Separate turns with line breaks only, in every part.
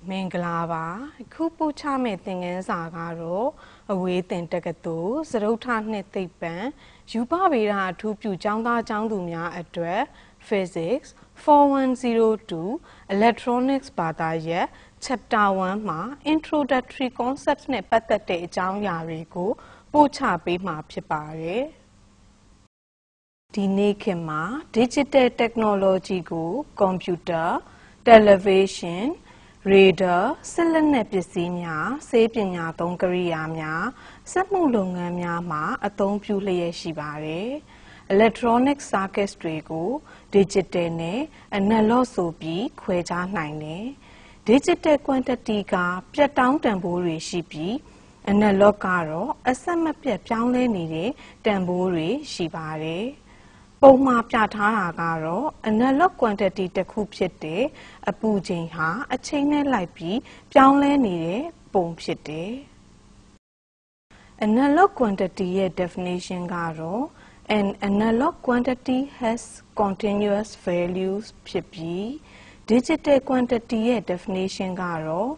မင်္ဂလာပါခုပို့ချမဲ့သင်ခန်းစာကတော့အဝေးသင်တက္ကသိုလ်စရုပ်ထနှစ်သိပ္ပံယူပဗေဒအထူးပြုကျောင်းသားကျောင်းသူများအတွက် Physics 4102 Electronics ဘာသာရပ် Chapter 1မှာ Introductory Concepts နဲ့ပတ်သက်တဲ့အကြောင်းအရာတွေကိုပို့ချပေးမှာဖြစ်ပါတယ်ဒီနေ့ခေတ်မှာ Digital Technology ကို Computer, Television, Radar, ဆက်လက်နက်ပစ္စည်းများဆေးပညာသုံးကိရိယာများစက်မှုလုပ်ငန်းများမှာအသုံးပြုလျက်ရှိပါတယ် Electronic circuits တွေကို Digital နဲ့ Analog ဆိုပြီးခွဲခြားနိုင်တယ် Digital quantity ကပြတ်တောင်းတန်ဖိုးတွေရှိပြီး Analog ကတော့အဆက်မပြတ်ပြောင်းလဲနေတဲ့တန်ဖိုးတွေရှိပါတယ်ပုံမှာပြထားတာကတော့ analog quantity တစ်ခုဖြစ်တဲ့အပူချိန်ဟာအချိန်နဲ့လိုက်ပြီးပြောင်းလဲနေတဲ့ပုံဖြစ်တယ် analog quantity ရဲ့ definition ကတော့ an analog quantity has continuous values ဖြစ်ပြီး digital quantity ရဲ့ definition ကတော့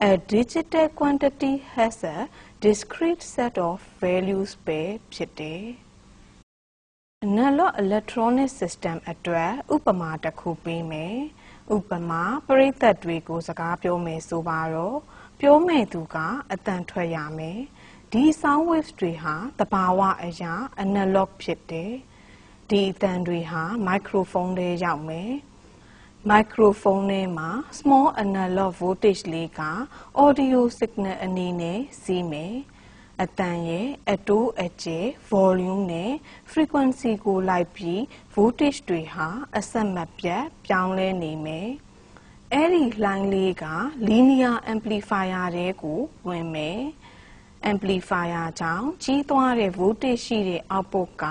a digital quantity has a discrete set of values ပဲဖြစ်တယ်Analog electronic system အတွက်ဥပမာတစ်ခုပေးမယ်ဥပမာပရိသတ်တွေကိုစကားပြောမယ်ဆိုပါတော့ပြောမဲ့သူကအသံထွက်ရမယ်ဒီ sound waves တွေဟာသဘာဝအရာ analog ဖြစ်တယ်ဒီအသံတွေဟာ microphone ထဲရောက်မယ် microphone ထဲမှာ small analog voltage လေးက audio signal အနေနဲ့စီးမယ်အတန်ရဲ့အတိုးအကျယ် volume နဲ့ frequency ကိုလိုက်ပြီး voltage တွေဟာအဆက်မပြတ်ပြောင်းလဲနေမယ်။အဲ့ဒီ line လေးက linear amplifier တဲကိုဝင်မယ်။ amplifier ကြောင့်ကြီးသွားတဲ့ voltage ရှိတဲ့ output က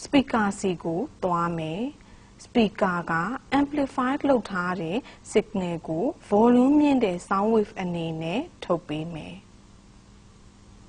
speaker စီကိုသွားမယ်။ speaker က amplify လုပ်ထားတဲ့ signal ကို volume မြင့်တဲ့ sound wave အနေနဲ့ထုတ်ပေးမယ်။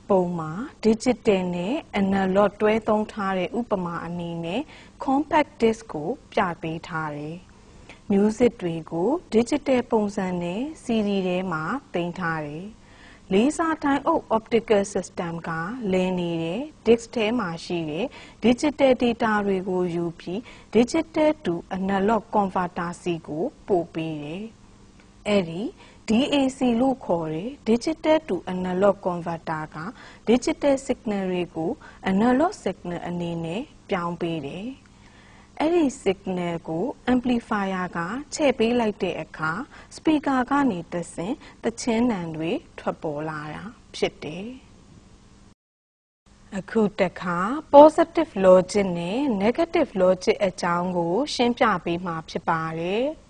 ပုံမှာ digital နဲ့ analog တွဲသုံးထားတဲ့ဥပမာအနေနဲ့ compact disc ကိုပြပေးထားတယ်။ music တွေကို digital ပုံစံနဲ့ CD ထဲမှာသိမ်းထားတယ်။လေးစားတိုင်းအုပ် optical system ကလင်းနေတဲ့ disc ထဲမှာရှိတဲ့ digital data တွေကိုယူပြီး digital to analog converter စီကိုပို့ပေးတယ်။အဲ့ဒီ DAC လို့ခေါ်တဲ့ Digital to Analog Converter က Digital Signal တွေကို Analog Signal အနေနဲ့ပြောင်းပေးတယ်။အဲ့ဒီ Signal ကို Amplifier ကချဲ့ပေးလိုက်တဲ့အခါ Speaker ကနေတဆင့်သီချင်းသံတွေထွက်ပေါ်လာတာဖြစ်တယ်။အခုတခါ Positive Logic နဲ့ Negative Logic အကြောင်းကိုရှင်းပြပေးမှာဖြစ်ပါတယ်။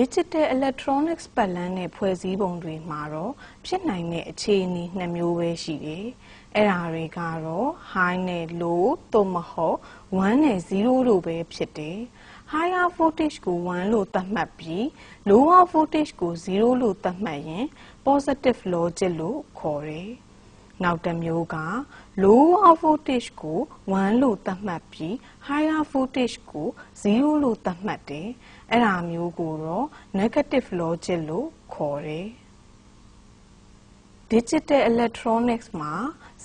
Digital electronics ပတ်လမ်းနဲ့ဖွဲ့စည်းပုံတွေမှာတော့ဖြစ်နိုင်တဲ့အခြေအနေနှစ်မျိုးပဲရှိတယ်။အဲ့ဒါတွေကတော့ high နဲ့ low သို့မဟုတ်1နဲ့0လို့ပဲဖြစ်တယ်။ higher voltage ကို1လို့သတ်မှတ်ပြီး lower voltage ကို0လို့သတ်မှတ်ရင် positive logic လို့ခေါ်တယ်။နောက်တစ်မျိုးက lower voltage ကို1လို့သတ်မှတ်ပြီး higher voltage ကို0လို့သတ်မှတ်တယ်။အဲ့ဒါမျိုးကိုတော့ negative logic လို့ခေါ်တယ်။ Digital electronics မှာ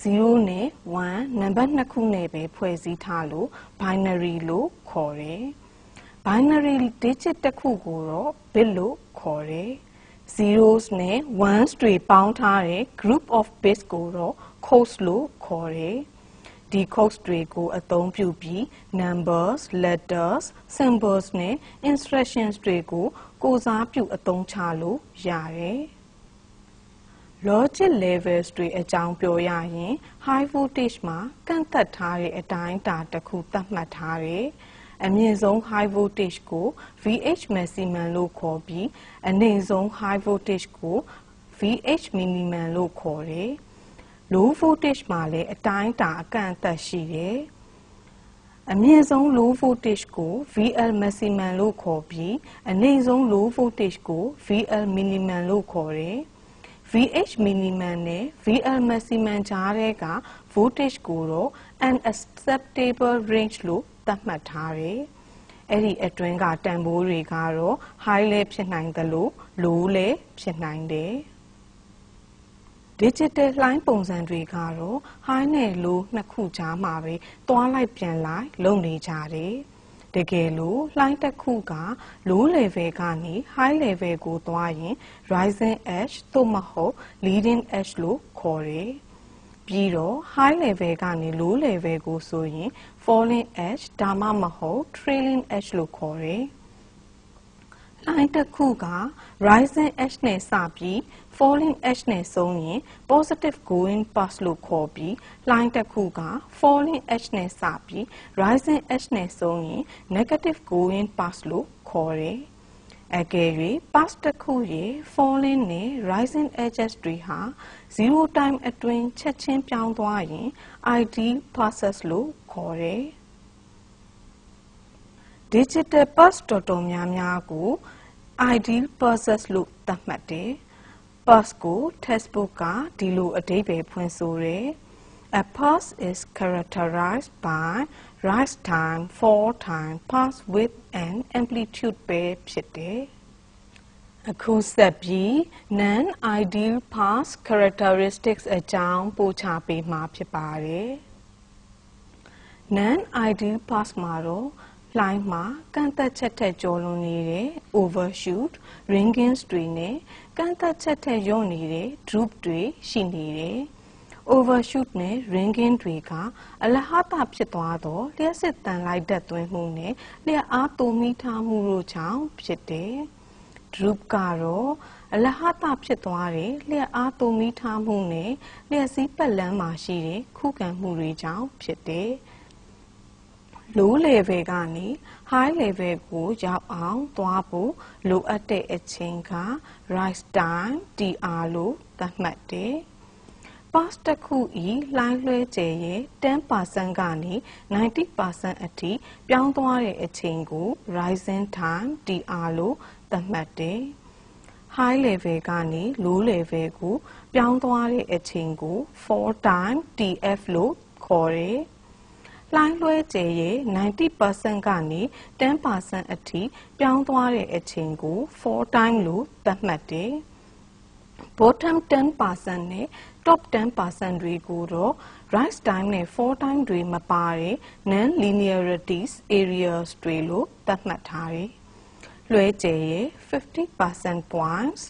0နဲ့1နံပါတ်2ခုနဲ့ပဲဖွဲ့စည်းထားလို့ binary လို့ခေါ်တယ်။ binary digit တစ်ခုကိုတော့ bit လို့ခေါ်တယ်။ zeros နဲ့ ones တွေပေါင်းထားတဲ့ group of bits ကိုတော့ codes လို့ခေါ်တယ်။ဒီ codes တွေကိုအသုံးပြုပြီး numbers, letters, symbols နဲ့ instructions တွေကိုကိုယ်စားပြုအသုံးချလို့ရတယ်။ Logic levels တွေအကြောင်းပြောရရင် high voltage မှာကန့်သတ်ထားတဲ့အတိုင်းအတာတစ်ခုသတ်မှတ်ထားတယ်။အမြင့်ဆုံး high voltage ကို VH maximum လို့ခေါ်ပြီးအနိမ့်ဆုံး high voltage ကို VH minimum လို့ခေါ်တယ်။ low voltage မှာလည်းအတိုင်းအတာအကန့်အသတ်ရှိတယ်။အမြင့်ဆုံး low voltage ကို VL maximum လို့ခေါ်ပြီးအနိမ့်ဆုံး low voltage ကို VL minimum လို့ခေါ်တယ်။ VH minimum နဲ့ VL maximum ကြားထဲက voltage ကိုတော့ unacceptable range လို့သတ်မှတ်ထားတယ်။ အဲ့ဒီအတွင်းကတန်ဖိုးတွေကတော့ high လဲဖြစ်နိုင်တယ်လို့ low လဲဖြစ်နိုင်တယ် digital လှိုင်းပုံစံတွေကတော့ high နဲ့ low နှစ်ခုကြားမှာပဲသွားလိုက်ပြန်လိုက်လုပ်နေကြတယ်တကယ်လို့လှိုင်းတစ်ခုက low level ကနေ high level ကိုသွားရင် rising edge သို့မဟုတ် leading edge လို့ခေါ်တယ်ပြီးတော့ high level ကနေ low level ကိုဆိုရင် falling edge ဒါမှမဟုတ် trailing edge လို့ခေါ်တယ်။လှိုင်းတစ်ခုက rising edge နဲ့စပြီး falling edge နဲ့ဆုံးရင် positive going past လို့ခေါ်ပြီးလှိုင်းတစ်ခုက falling edge နဲ့စပြီး rising edge နဲ့ဆုံးရင် negative going past လို့ခေါ်တယ်။အကယ်၍ past တစ်ခုရဲ့ falling နဲ့ rising edges တွေဟာ zero time အတွင်းချက်ချင်းပြောင်းသွားရင် ideal passes လို့ခေါ်တယ်။ digital pass တော်တော်များများကို ideal passes လို့သတ်မှတ်တယ်။ pass ကို textbook ကဒီလိုအဓိပ္ပာယ်ဖွင့်ဆိုတယ်။ A pass is characterized by rise time, fall time, pass width and amplitude pair ဖြစ်တယ်။အခုဆက်ပြီး non-ideal pass characteristics အကြောင်းပို့ချပေးမှာဖြစ်ပါတယ်။ non-ideal pass မှာတော့လှိုင်းမှာကန့်သက်ချက်ထက်ကျော်လွန်နေတဲ့ overshoot, ringing တွေနဲ့ကန့်သက်ချက်ထက်လျော့နေတဲ့ droop တွေရှိနေတယ်။ overshoot နဲ့ ringing တွေကအလဟတဖြစ်သွားတော့လျှက်စစ်တန်လိုက်တတ်သွင်းမှုနဲ့လျှက်အားတိုးမိထားမှုတို့ကြောင့်ဖြစ်တယ်။ droop ကတော့အလဟတဖြစ်သွားတဲ့လျှက်အားတိုးမိထားမှုနဲ့လျှက်စီးပတ်လမ်းမှာရှိတဲ့ခုခံမှုတွေကြောင့်ဖြစ်တယ်။ low level ကနေ high level ကိုရောက်အောင်သွားဖို့လိုအပ်တဲ့အချိန်က rise time TR လို့သတ်မှတ်တယ်။ pass တစ်ခုဤလှိုင်းလွှဲကျယ်ရဲ့ 10% ကနေ 90% အထိပြောင်းသွားတဲ့အချိန်ကို rising time TR လို့သတ်မှတ်တယ်။ high level ကနေ low level ကိုပြောင်းသွားတဲ့အချိန်ကို fall time TF လို့ခေါ်တယ်။လှိုင်းလွှဲကျယ်ရဲ့ 90% ကနေ 10% အထိပြောင်းသွားတဲ့အချိန်ကို fall time လို့သတ်မှတ်တယ်။ bottom 10% နဲ့ top 10% တွေကိုတော့ rise time နဲ့ fall time တွေမပါတဲ့ non-linearities areas တွေလို့သတ်မှတ်ထားတယ်။လွှဲကျယ်ရဲ့ 50% points,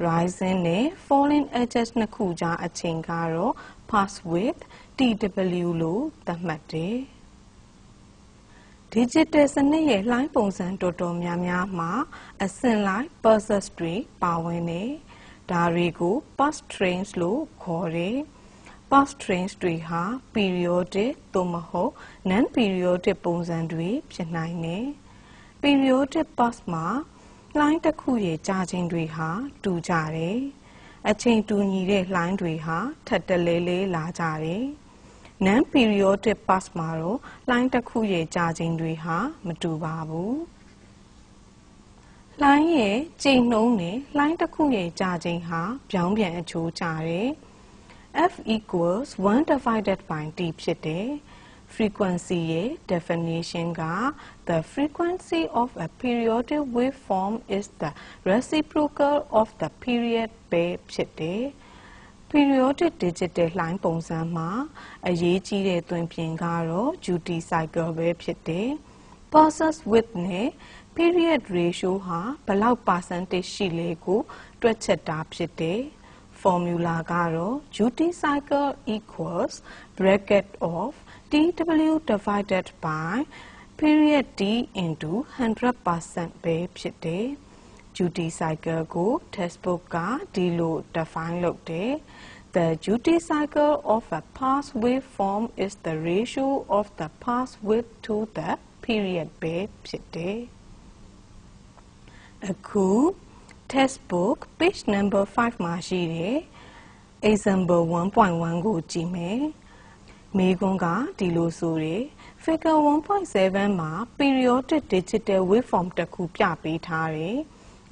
rising နဲ့ falling edges နှစ်ခုကြားအချိန်ကတော့ pass width TW လို့သတ်မှတ်တယ်။ digital စနစ်ရဲ့လှိုင်းပုံစံတော်တော်များများမှာအဆင့်လိုက် passes တွေပါဝင်တယ်။ဒါတွေကို pass trains လို့ခေါ်တယ်။ pass trains တွေဟာ periodic သို့မဟုတ် non-periodic ပုံစံတွေဖြစ်နိုင်တယ်။ periodic pass မှာလှိုင်းတစ်ခုရဲ့ကြာချိန်တွေဟာတူကြတယ်။အချိန်တူညီတဲ့လှိုင်းတွေဟာထပ်တလဲလဲလာကြတယ်။ non-periodic pass မှာတော့လှိုင်းတစ်ခုရဲ့ကြာချိန်တွေဟာမတူပါဘူး။လှိုင်းရဲ့ကြိမ်နှုန်းနဲ့လှိုင်းတစ်ခုရဲ့ကြာချိန်ဟာပြောင်းပြန်အချိုးကျတယ်။ F equals 1 divided by T ဖြစ်တယ်။ frequency ရဲ့ definition က the frequency of a periodic waveform is the reciprocal of the period pair ဖြစ်တယ်။ periodic digital လှိုင်းပုံစံမှာအရေးကြီးတဲ့သွင်းပြင်ကတော့ duty cycle ပဲဖြစ်တယ်။ passes width နဲ့ period ratio ဟာဘယ်လောက် percentage ရှိလဲကိုတွက်ချက်တာဖြစ်တယ်။ formula ကတော့ duty cycle equals bracket of TW divided by period T into 100% ပဲဖြစ်တယ်။ duty cycle ကို textbook ကဒီလို define လုပ်တယ် The duty cycle of a pass waveform is the ratio of the pass width to the period ပဲဖြစ်တယ်အခု textbook page number 5မှာရှိတဲ့ example 1.1 ကိုကြည့်မယ်မေးခွန်းကဒီလိုဆိုတယ် figure 1.7 မှာ periodic digital waveform တစ်ခုပြပေးထားတယ်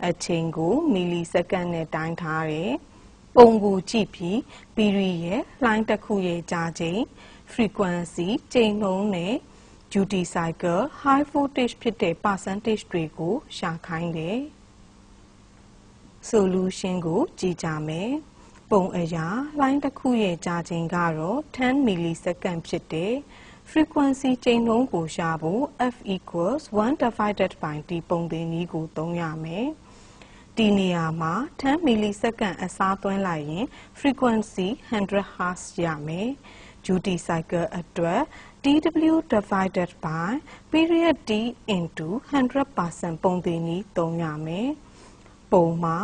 အချိန်ကိုမီလီစက္ကန့်နဲ့တိုင်းထားတယ်ပုံကိုကြည့်ပြီး period ရဲ့လှိုင်းတစ်ခုရဲ့ကြာချိန် frequency ချိန်နှုန်းနဲ့ duty cycle high voltage ဖြစ်တဲ့ percentage တွေကိုရှာခိုင်းတယ် solution ကိုကြည့်ကြမယ်ပုံအရာလိုင်းတစ်ခုရဲ့ကြာချိန်ကတော့10 millisecond ဖြစ်တယ် frequency ချိန်နှုန်းကိုရှာဖို့ f equals 1 divided by t ပုံသင်နည်းကိုသုံးရမယ်ဒီနေရာမှာ10 millisecond အစားသွင်းလိုက်ရင် frequency 100 Hz ရမယ် duty cycle အတွက် tw divided by period t into 100% ပုံသင်နည်းသုံးရမယ်ပုံမှာ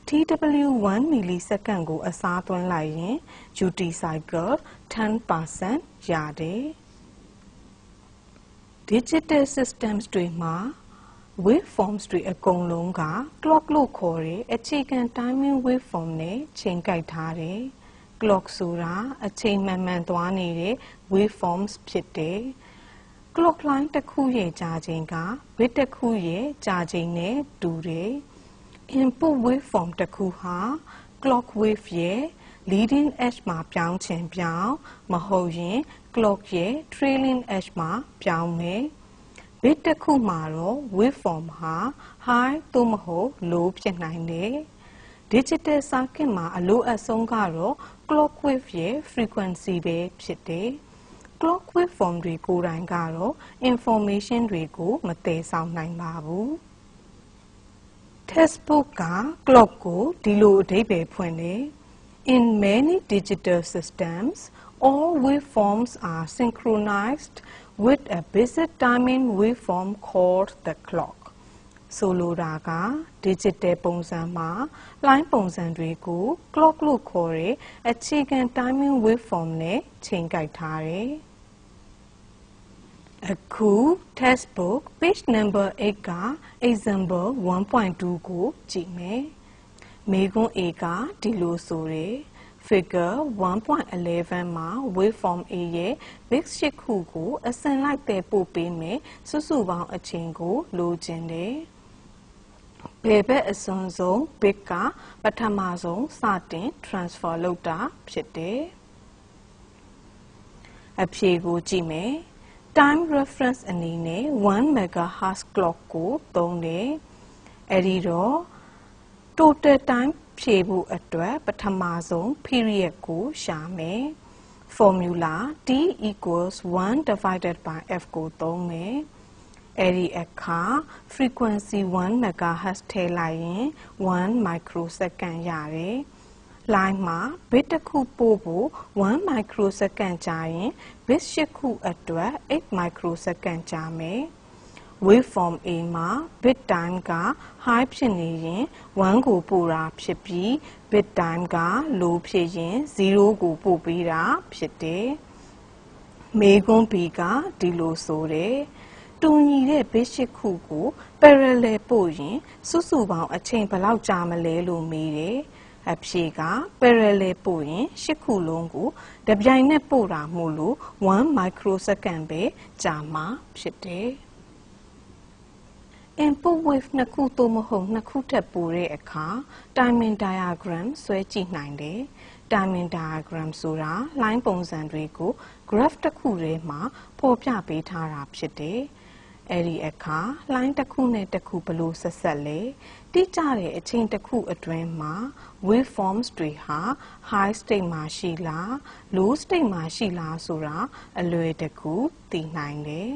tw 1 millisecond ကိုအစားသွင်းလိုက်ရင် duty cycle 10% ရတယ် digital systems တွေမှာ waveforms တွေအကုန်လုံးက clock လို့ခေါ်တဲ့အခြေခံ timing waveform နဲ့ချိန်ကိုက်ထားတယ် clock ဆိုတာအချိန်မှန်မှန်သွားနေတဲ့ waveforms ဖြစ်တယ် clock line တစ်ခုရဲ့ကြာချိန်က bit တစ်ခုရဲ့ကြာချိန်နဲ့တူတယ် input waveform တစ်ခုဟာ clock wave ရဲ့ leading edge မှာပြောင်းချင်ပြောင်းမဟုတ်ရင် clock ရဲ့ trailing edge မှာပြောင်းမယ် bit တစ်ခုမှာတော့ waveform ဟာ high သို့မဟုတ် low ဖြစ်နိုင်တယ် digital circuit မှာအလိုအဆုံးကတော့ clock wave ရဲ့ frequency ပဲဖြစ်တယ် clock waveform တွေကိုယ်တိုင်ကတော့ information တွေကိုမသယ်ဆောင်နိုင်ပါဘူး textbook က clock ကိုဒီလိုအဓိပ္ပာယ်ဖွင့်တယ် In many digital systems, all waveforms are synchronized with a basic timing waveform called the clock. ဆိုလိုတာက digital ပုံစံမှာ line ပုံစံတွေကို clock လို့ခေါ်တဲ့အခြေခံ timing waveform နဲ့ချိန်ကိုက်ထားတယ် အခု textbook page number 8 က example 1.2 ကိုကြည့်မယ်မေခွန်း A ကဒီလိုဆိုရယ် figure 1.11 မှာ waveform A ရဲ့ bit 8 ခုကိုအစဉ်လိုက်သယ်ပို့ပေးမယ်စုစုပေါင်းအချိန်ကိုလိုချင်တယ်ဘယ်ဘက်အစွန်းဆုံး bit ကပထမဆုံးစတင် transfer လုပ်တာဖြစ်တယ်အဖြေကိုကြည့်မယ် time reference အနေနဲ့1 megahertz clock ကိုသုံးတယ်အဲ့ဒီတော့ total time ဖြေဖို့အတွက်ပထမဆုံး period ကိုရှာမယ် formula t equals 1 divided by f ကိုသုံးမယ်အဲ့ဒီအခါ frequency 1 megahertz ထည့်လိုက်ရင်1 microsecond ရတယ် line မှာ bit တစ်ခုပို့ဖို့1 microsecond ကြာရင် bit 8 ခုအတွက်8 microsecond ကြာမယ် waveform A မှာ bit time က high ဖြစ်နေရင်1ကိုပို့တာဖြစ်ပြီး bit time က low ဖြစ်ရင်0ကိုပို့ပေးတာဖြစ်တယ်မေခွန်း B ကဒီလိုဆိုတယ်တူညီတဲ့ bit 8 ခုကို parallel ပို့ရင်စုစုပေါင်းအချိန်ဘယ်လောက်ကြာမလဲလို့မေးတယ်အဖြေက parallel ပို့ရင်8ခုလုံးကိုတပြိုင်နက်ပို့တာမို့လို့1 microsecond ပဲကြာမှာဖြစ်တယ် input wave နှစ်ခုသို့မဟုတ်နှစ်ခုထက်ပိုတဲ့အခါ timing diagram ဆွဲကြည့်နိုင်တယ် timing diagram ဆိုတာ line ပုံစံတွေကို graph တစ်ခုထဲမှာဖော်ပြပေးထားတာဖြစ်တယ်အဲ့ဒီအခါ line တစ်ခုနဲ့တစ်ခုဘယ်လိုဆက်ဆက်လဲတိကျတဲ့အချိန်တစ်ခုအတွင်းမှာ waveforms တွေဟာ high state မှာရှိလား low state မှာရှိလားဆိုတာအလွယ်တကူသိနိုင်တယ်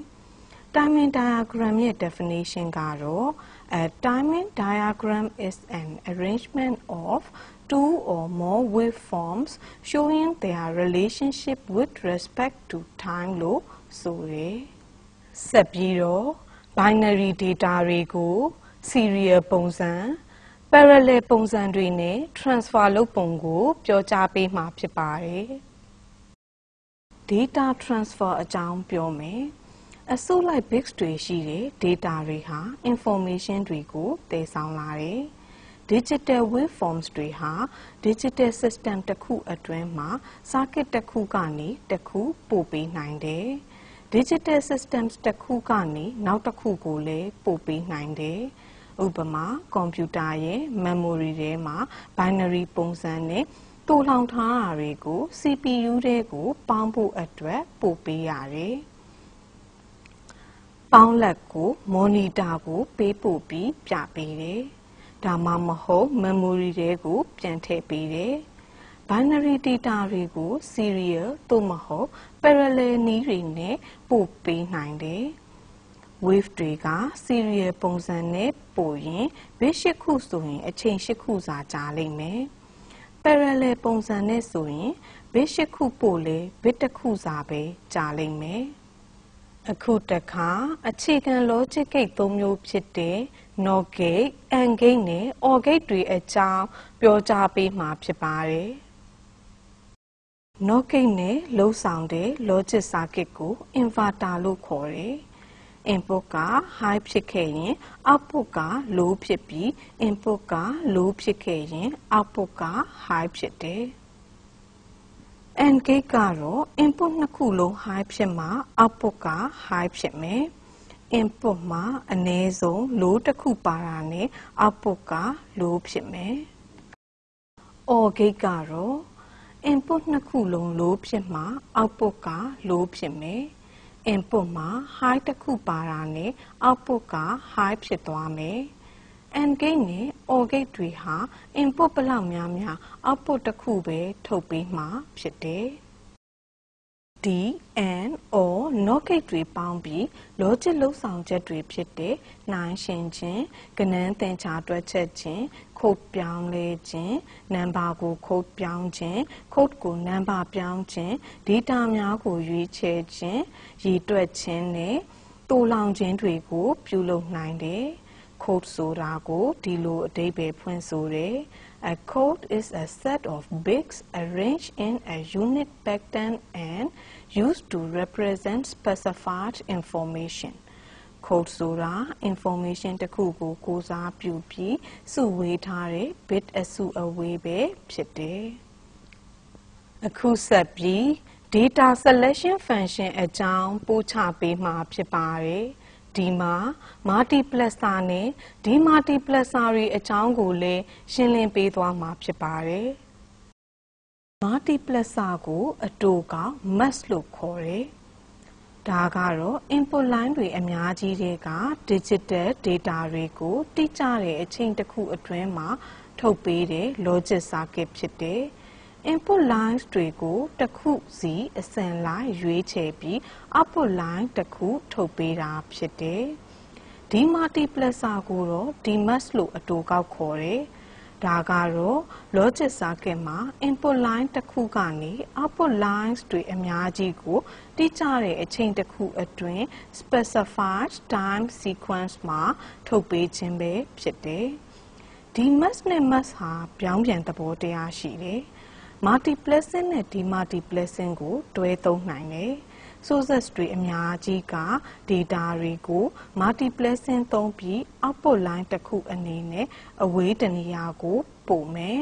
timing diagram ရဲ့ definition ကတော့ a timing diagram is an arrangement of two or more waveforms showing their relationship with respect to time လို့ဆိုရယ်ဆက်ပြီးတော့ binary data တွေကို serial ပုံစံ parallel ပုံစံတွေနဲ့ transfer လုပ်ပုံကိုပြောကြားပေးမှာဖြစ်ပါတယ် data transfer အကြောင်းပြောမယ်အစုလိုက် bits တွေရှိတဲ့ data တွေဟာ information တွေကိုသယ်ဆောင်လာတယ် digital waveforms တွေဟာ digital system တစ်ခုအတွင်းမှာ circuit တစ်ခုကနေတစ်ခုပို့ပေးနိုင်တယ် digital systems တစ်ခုကနေနောက်တစ်ခုကိုလည်းပို့ပေးနိုင်တယ်ဥပမာကွန်ပျူတာရဲ့ memory ထဲမှာ binary ပုံစံနဲ့တူလောင်ထားတာတွေကို CPU ထဲကိုပေါင်းဖို့အတွက်ပို့ပေးရတယ် ပေါင်းလက်ကိုမော်နီတာကိုပေးပို့ပြီးပြပေးတယ်။ဒါမှမဟုတ် memory တွေကိုပြန်ထည့်ပေးတယ်။ binary data တွေကို serial သို့မဟုတ် parallel နည်းတွေနဲ့ပို့ပေးနိုင်တယ်။ wave တွေက serial ပုံစံနဲ့ပို့ရင် bit 8 ခုဆိုရင်အချိန်8ခုစာကြာလိမ့်မယ်။ parallel ပုံစံနဲ့ဆိုရင် bit 8 ခုပို့လေ bit 1 ခုစာပဲကြာလိမ့်မယ်။အခုတခါအခြေခံ logic gate 3မျိုးဖြစ်တဲ့ NOT gate, AND gate နဲ့ OR gate တွေအကြောင်းပြောကြားပေးမှာဖြစ်ပါတယ်။ NOT gate နဲ့လှုပ်ဆောင်တဲ့ logic circuit ကို inverter လို့ခေါ်တယ်။ input က high ဖြစ်ခဲ့ရင် output က low ဖြစ်ပြီး input က low ဖြစ်ခဲ့ရင် output က high ဖြစ်တယ်။ AND gate ကတော့ input 2 ခုလုံး high ဖြစ်မှ output က high ဖြစ်မယ်။ input မှာအနည်းဆုံး low တစ်ခုပါတာနဲ့ output က low ဖြစ်မယ်။ OR gate ကတော့ input 2 ခုလုံး low ဖြစ်မှ output က low ဖြစ်မယ်။ input မှာ high တစ်ခုပါတာနဲ့ output က high ဖြစ်သွားမယ်။ AND gate နဲ့ OR gate တွေဟာ input ဘယ်လောက်များများ output တစ်ခုပဲထုတ်ပေးမှာဖြစ်တယ်။ D, AND, OR, NOT gate တွေပေါင်းပြီး logic လှုပ်ဆောင်ချက်တွေဖြစ်တဲ့ နှိုင်းယှဉ်ခြင်း၊ကဏန်းသင်္ချာတွက်ချက်ခြင်း၊code ပြောင်းလဲခြင်း၊နံပါတ်ကို code ပြောင်းခြင်း၊code ကိုနံပါတ်ပြောင်းခြင်း၊ဒေတာများကိုရွေးချယ်ခြင်း၊ရေတွက်ခြင်းနဲ့သိုလှောင်ခြင်းတွေကို ပြုလုပ်နိုင်တယ်။ code ဆိုတာကိုဒီလိုအဓိပ္ပာယ်ဖွင့်ဆိုတယ်။ A code is a set of bits arranged in a unique pattern and used to represent specified information. code ဆိုတာ information တစ်ခုကိုကိုးစားပြုပြီးစုဝေးထားတဲ့ bit အစုအဝေးပဲဖြစ်တယ်။အခုဆက်ပြီး data selection function အကြောင်းပို့ချပေးမှာဖြစ်ပါတယ်။ဒီမှာ multiplexer နဲ့ demultiplexer တွေအကြောင်းကိုလည်းရှင်းလင်းပေးသွားမှာဖြစ်ပါတယ်။ multiplexer ကိုအတိုကောက် mux လို့ခေါ်တယ်။ဒါကတော့ input line တွေအများကြီးထဲက digital data တွေကိုတိကျတဲ့အချိန်တစ်ခုအတွင်းမှာထုတ်ပေးတဲ့ logic circuit ဖြစ်တယ်။ input lines တွေကိုတစ်ခုစီအစဉ်လိုက်ရွေးချယ်ပြီး output line တစ်ခုထုတ်ပေးတာဖြစ်တယ်။ demultiplexer ကိုတော့ demux လို့အတိုကောက်ခေါ်တယ်။ဒါကတော့ logic circuit မှာ input line တစ်ခုကနေ output lines တွေအများကြီးကိုတိကျတဲ့အချိန်တစ်ခုအတွင်း specified time sequence မှာထုတ်ပေးခြင်းပဲဖြစ်တယ်။ demux နဲ့ mux ဟာပြောင်းပြန်သဘောတရားရှိတယ်။ multiplexing နဲ့ demultiplexing ကိုတွဲသုံးနိုင်တယ်။ sources တွေအများကြီးက data တွေကို multiplexing သုံးပြီး output line တစ်ခုအနေနဲ့အဝေးတနေရာကိုပို့မယ်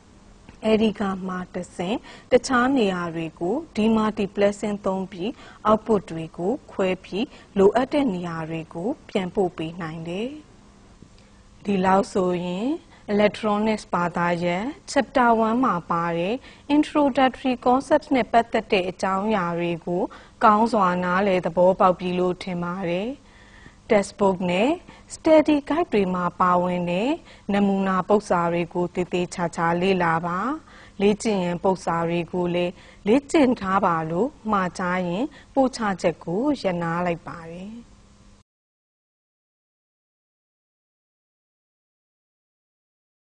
။အဲဒီကမှတစ်ဆင့်တခြားနေရာတွေကို demultiplexing သုံးပြီး output တွေကိုခွဲပြီးလိုအပ်တဲ့နေရာတွေကိုပြန်ပို့ပေးနိုင်တယ်။ဒီလောက်ဆိုရင် Electronics ဘာသာရပ် Chapter 1 မှာပါတဲ့ Introductory Concepts နဲ့ပတ်သက်တဲ့အကြောင်းအရာတွေကိုကောင်းစွာနားလည်သဘောပေါက်ပြီလို့ထင်ပါတယ်။ Textbook နဲ့ Study Guide တွေမှာပါဝင်တဲ့နမူနာပုဒ်စာတွေကိုသေသေးချာချာလေ့လာပါ။လေ့ကျင့်ရန်ပုဒ်စာတွေကိုလည်းလေ့ကျင့်ထားပါလို့မှာကြားရင်ပို့ချချက်ကိုရပ်နားလိုက်ပါတယ်။